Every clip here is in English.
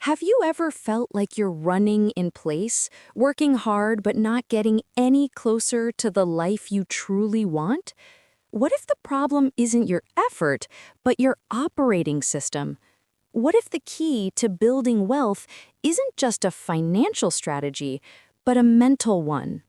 Have you ever felt like you're running in place, working hard but not getting any closer to the life you truly want? What if the problem isn't your effort, but your operating system? What if the key to building wealth isn't just a financial strategy, but a mental one?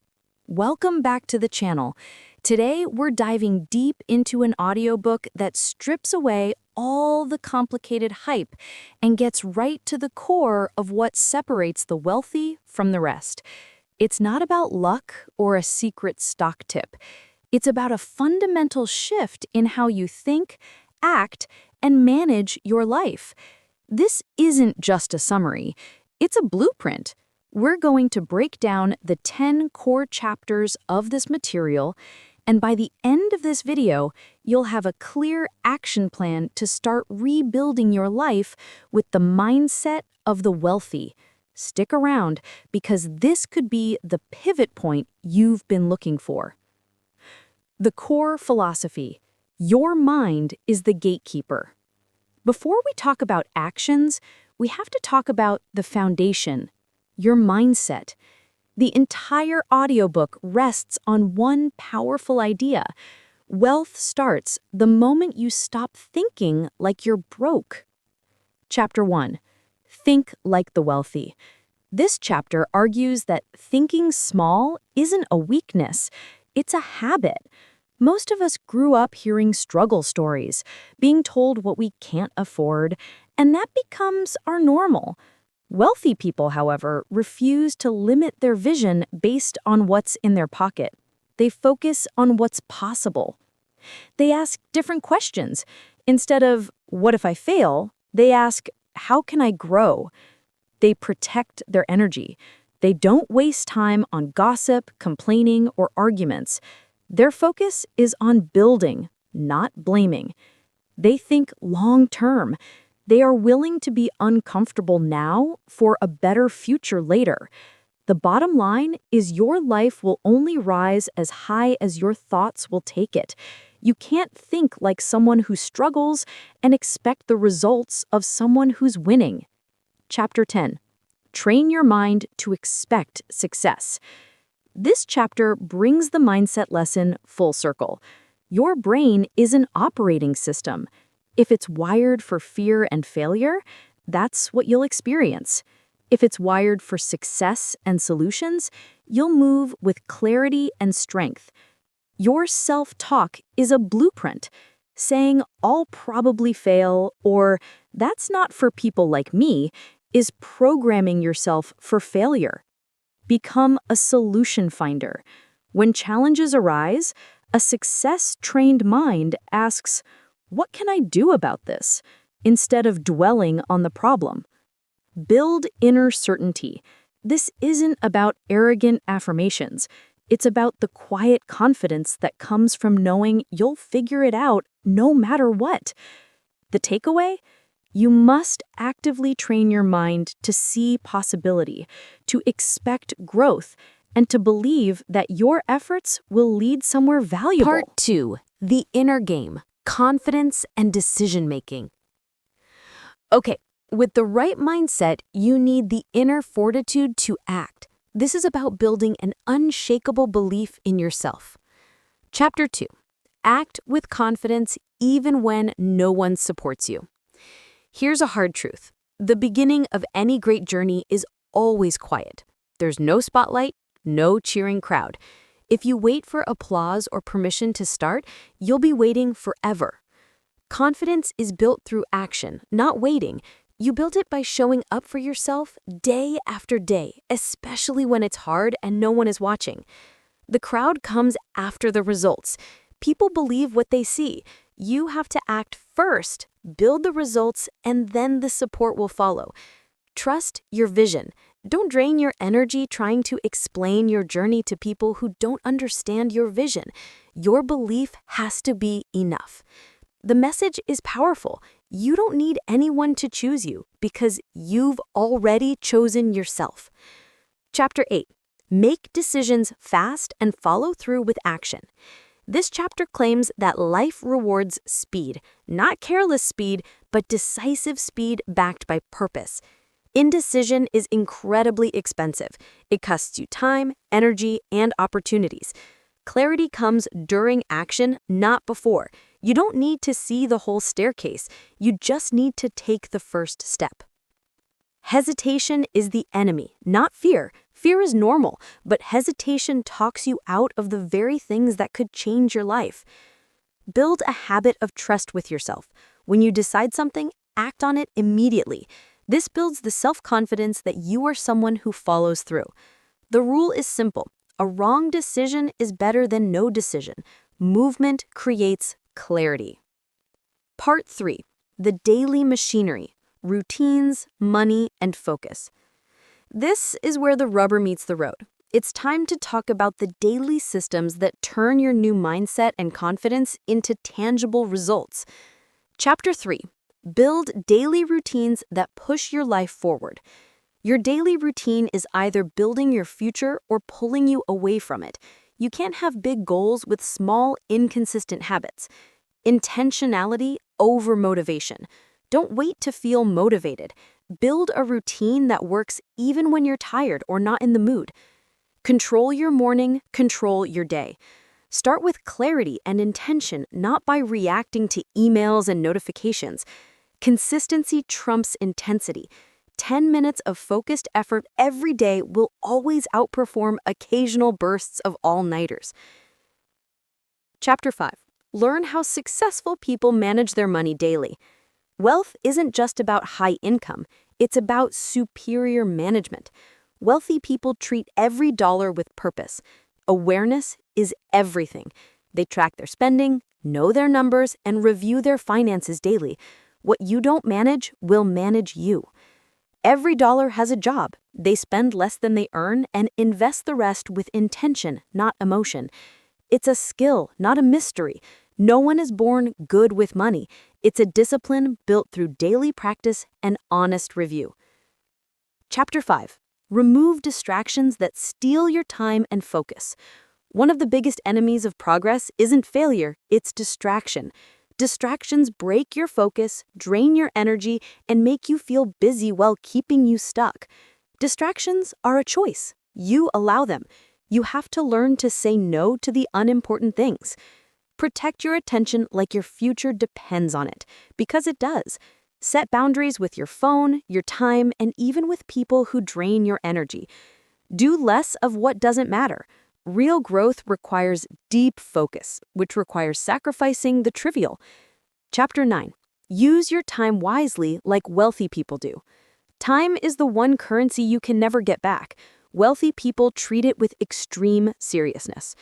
Welcome back to the channel. Today, we're diving deep into an audiobook that strips away all the complicated hype and gets right to the core of what separates the wealthy from the rest. It's not about luck or a secret stock tip. It's about a fundamental shift in how you think, act, and manage your life. This isn't just a summary, it's a blueprint. We're going to break down the 10 core chapters of this material, and by the end of this video, you'll have a clear action plan to start rebuilding your life with the mindset of the wealthy. Stick around, because this could be the pivot point you've been looking for. The core philosophy: your mind is the gatekeeper. Before we talk about actions, we have to talk about the foundation, your mindset. The entire audiobook rests on one powerful idea. Wealth starts the moment you stop thinking like you're broke. Chapter 1. Think like the wealthy. This chapter argues that thinking small isn't a weakness, it's a habit. Most of us grew up hearing struggle stories, being told what we can't afford, and that becomes our normal. Wealthy people, however, refuse to limit their vision based on what's in their pocket. They focus on what's possible. They ask different questions. Instead of, what if I fail? They ask, how can I grow? They protect their energy. They don't waste time on gossip, complaining, or arguments. Their focus is on building, not blaming. They think long-term. They are willing to be uncomfortable now for a better future later. The bottom line is your life will only rise as high as your thoughts will take it. You can't think like someone who struggles and expect the results of someone who's winning. Chapter 10. Train your mind to expect success. This chapter brings the mindset lesson full circle. Your brain is an operating system. If it's wired for fear and failure, that's what you'll experience. If it's wired for success and solutions, you'll move with clarity and strength. Your self-talk is a blueprint. Saying, I'll probably fail, or that's not for people like me, is programming yourself for failure. Become a solution finder. When challenges arise, a success-trained mind asks, what can I do about this? Instead of dwelling on the problem. Build inner certainty. This isn't about arrogant affirmations. It's about the quiet confidence that comes from knowing you'll figure it out no matter what. The takeaway? You must actively train your mind to see possibility, to expect growth, and to believe that your efforts will lead somewhere valuable. Part 2. The inner game. Confidence and decision-making. Okay, with the right mindset, you need the inner fortitude to act. This is about building an unshakable belief in yourself. Chapter 2. Act with confidence even when no one supports you. Here's a hard truth. The beginning of any great journey is always quiet. There's no spotlight, no cheering crowd. If you wait for applause or permission to start, you'll be waiting forever. Confidence is built through action, not waiting. You build it by showing up for yourself day after day, especially when it's hard and no one is watching. The crowd comes after the results. People believe what they see. You have to act first, build the results, and then the support will follow. Trust your vision. Don't drain your energy trying to explain your journey to people who don't understand your vision. Your belief has to be enough. The message is powerful. You don't need anyone to choose you because you've already chosen yourself. Chapter 8. Make decisions fast and follow through with action. This chapter claims that life rewards speed, not careless speed, but decisive speed backed by purpose. Indecision is incredibly expensive. It costs you time, energy, and opportunities. Clarity comes during action, not before. You don't need to see the whole staircase. You just need to take the first step. Hesitation is the enemy, not fear. Fear is normal, but hesitation talks you out of the very things that could change your life. Build a habit of trust with yourself. When you decide something, act on it immediately. This builds the self-confidence that you are someone who follows through. The rule is simple. A wrong decision is better than no decision. Movement creates clarity. Part 3. The daily machinery. Routines, money, and focus. This is where the rubber meets the road. It's time to talk about the daily systems that turn your new mindset and confidence into tangible results. Chapter 3. Build daily routines that push your life forward. Your daily routine is either building your future or pulling you away from it. You can't have big goals with small, inconsistent habits. Intentionality over motivation. Don't wait to feel motivated. Build a routine that works even when you're tired or not in the mood. Control your morning, control your day. Start with clarity and intention, not by reacting to emails and notifications. Consistency trumps intensity. 10 minutes of focused effort every day will always outperform occasional bursts of all-nighters. Chapter 5. Learn how successful people manage their money daily. Wealth isn't just about high income, it's about superior management. Wealthy people treat every dollar with purpose. Awareness is everything. They track their spending, know their numbers, and review their finances daily. What you don't manage will manage you. Every dollar has a job. They spend less than they earn and invest the rest with intention, not emotion. It's a skill, not a mystery. No one is born good with money. It's a discipline built through daily practice and honest review. Chapter 5. Remove distractions that steal your time and focus. One of the biggest enemies of progress isn't failure, it's distraction. Distractions break your focus, drain your energy, and make you feel busy while keeping you stuck. Distractions are a choice. You allow them. You have to learn to say no to the unimportant things. Protect your attention like your future depends on it, because it does. Set boundaries with your phone, your time, and even with people who drain your energy. Do less of what doesn't matter. Real growth requires deep focus, which requires sacrificing the trivial. Chapter 9. Use your time wisely like wealthy people do. Time is the one currency you can never get back. Wealthy people treat it with extreme seriousness.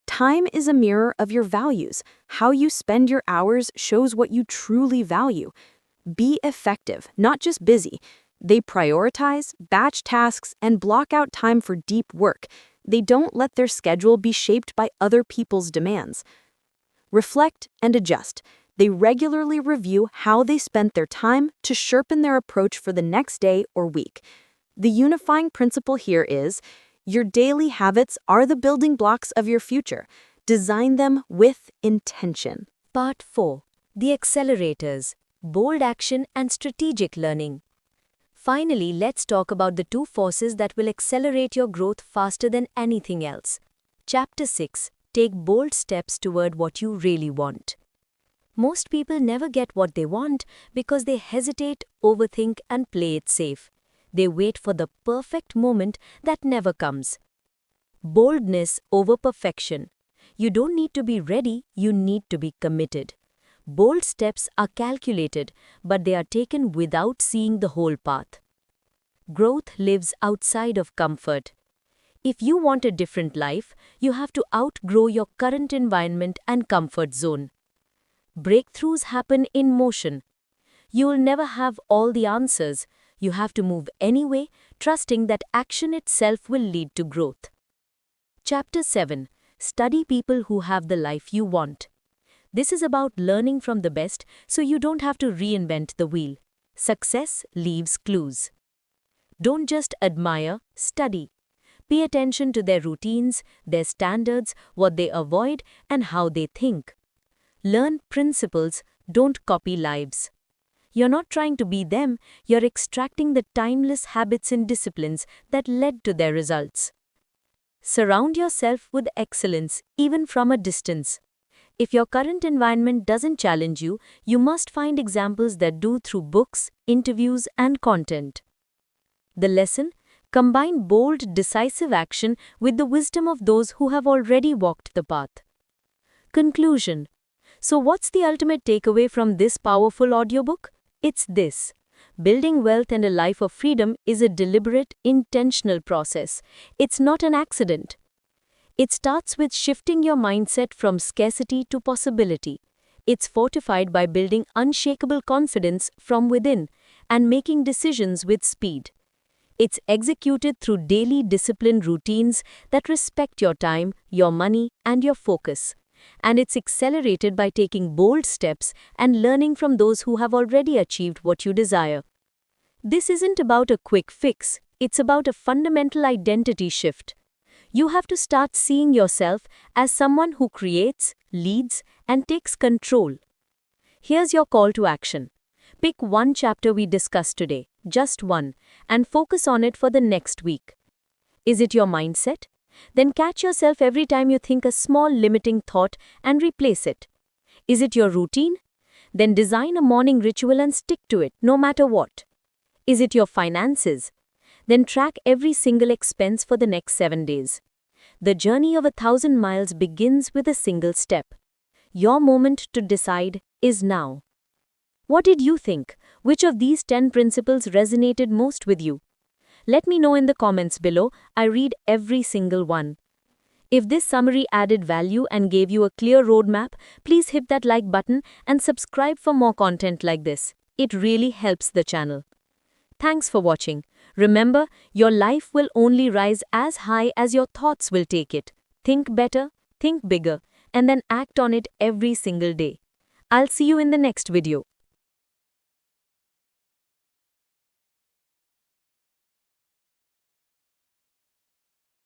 Time is a mirror of your values. How you spend your hours shows what you truly value. Be effective, not just busy. They prioritize, batch tasks, and block out time for deep work. They don't let their schedule be shaped by other people's demands. Reflect and adjust. They regularly review how they spent their time to sharpen their approach for the next day or week. The unifying principle here is, your daily habits are the building blocks of your future. Design them with intention. Part 4. The accelerators. Bold action and strategic learning. Finally, let's talk about the two forces that will accelerate your growth faster than anything else. Chapter 6. Take bold steps toward what you really want. Most people never get what they want because they hesitate, overthink, and play it safe. They wait for the perfect moment that never comes. Boldness over perfection. You don't need to be ready, you need to be committed. Bold steps are calculated, but they are taken without seeing the whole path. Growth lives outside of comfort. If you want a different life, you have to outgrow your current environment and comfort zone. Breakthroughs happen in motion. You will never have all the answers. You have to move anyway, trusting that action itself will lead to growth. Chapter 7. Study people who have the life you want. This is about learning from the best so you don't have to reinvent the wheel. Success leaves clues. Don't just admire, study. Pay attention to their routines, their standards, what they avoid, and how they think. Learn principles, don't copy lives. You're not trying to be them, you're extracting the timeless habits and disciplines that led to their results. Surround yourself with excellence, even from a distance. If your current environment doesn't challenge you, you must find examples that do through books, interviews, and content. The lesson? Combine bold, decisive action with the wisdom of those who have already walked the path. Conclusion. So what's the ultimate takeaway from this powerful audiobook? It's this. Building wealth and a life of freedom is a deliberate, intentional process. It's not an accident. It starts with shifting your mindset from scarcity to possibility. It's fortified by building unshakable confidence from within and making decisions with speed. It's executed through daily disciplined routines that respect your time, your money, and your focus. And it's accelerated by taking bold steps and learning from those who have already achieved what you desire. This isn't about a quick fix, it's about a fundamental identity shift. You have to start seeing yourself as someone who creates, leads, and takes control. Here's your call to action. Pick one chapter we discussed today, just one, and focus on it for the next week. Is it your mindset? Then catch yourself every time you think a small limiting thought and replace it. Is it your routine? Then design a morning ritual and stick to it, no matter what. Is it your finances? Then track every single expense for the next 7 days. The journey of 1,000 miles begins with a single step. Your moment to decide is now. What did you think? Which of these 10 principles resonated most with you? Let me know in the comments below. I read every single one. If this summary added value and gave you a clear roadmap, please hit that like button and subscribe for more content like this. It really helps the channel. Thanks for watching. Remember, your life will only rise as high as your thoughts will take it. Think better, think bigger, and then act on it every single day. I'll see you in the next video.